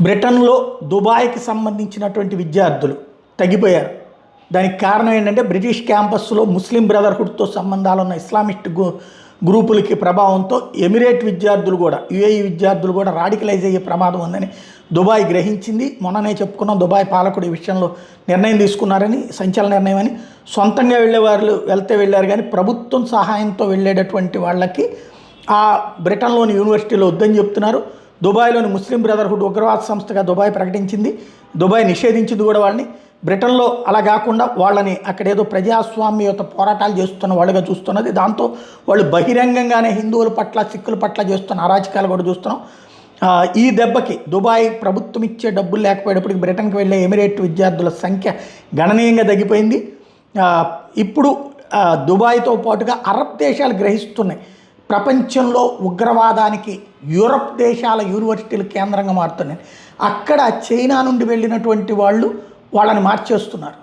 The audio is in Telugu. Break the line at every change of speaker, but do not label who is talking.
బ్రిటన్లో దుబాయ్కి సంబంధించినటువంటి విద్యార్థులు తగ్గిపోయారు. దానికి కారణం ఏంటంటే బ్రిటిష్ క్యాంపస్లో ముస్లిం బ్రదర్హుడ్తో సంబంధాలు ఉన్న ఇస్లామిస్ట్ గ్రూపులకి ప్రభావంతో ఎమిరేట్ విద్యార్థులు కూడా, యుఏఈ విద్యార్థులు కూడా రాడికలైజ్ అయ్యే ప్రమాదం ఉందని దుబాయ్ గ్రహించింది. మొన్ననే చెప్పుకున్నాం, దుబాయ్ పాలకుడు ఈ విషయంలో నిర్ణయం తీసుకున్నారని, సంచలన నిర్ణయం అని. సొంతంగా వెళ్తే వెళ్ళారు, కానీ ప్రభుత్వం సహాయంతో వెళ్ళేటటువంటి వాళ్ళకి ఆ బ్రిటన్లోని యూనివర్సిటీలో వద్దని చెప్తున్నారు. దుబాయ్లోని ముస్లిం బ్రదర్హుడ్ ఉగ్రవాద సంస్థగా దుబాయ్ ప్రకటించింది. దుబాయ్ నిషేధించింది కూడా వాళ్ళని. బ్రిటన్లో అలా కాకుండా వాళ్ళని అక్కడేదో ప్రజాస్వామ్యత పోరాటాలు చేస్తున్న వాళ్ళుగా చూస్తున్నది. దాంతో వాళ్ళు బహిరంగంగానే హిందువుల పట్ల, సిక్కుల పట్ల చేస్తున్న అరాచకాలు కూడా చూస్తున్నాం. ఈ దెబ్బకి దుబాయ్ ప్రభుత్వం ఇచ్చే డబ్బులు లేకపోయేటప్పటికి బ్రిటన్కి వెళ్ళే ఎమిరేట్ విద్యార్థుల సంఖ్య గణనీయంగా తగ్గిపోయింది. ఇప్పుడు దుబాయ్తో పాటుగా అరబ్ దేశాలు గ్రహిస్తున్నాయి, ప్రపంచంలో ఉగ్రవాదానికి యూరప్ దేశాల యూనివర్సిటీలు కేంద్రంగా మారుతున్నాయి. అక్కడ చైనా నుండి వెళ్ళినటువంటి వాళ్ళని మార్చేస్తున్నారు.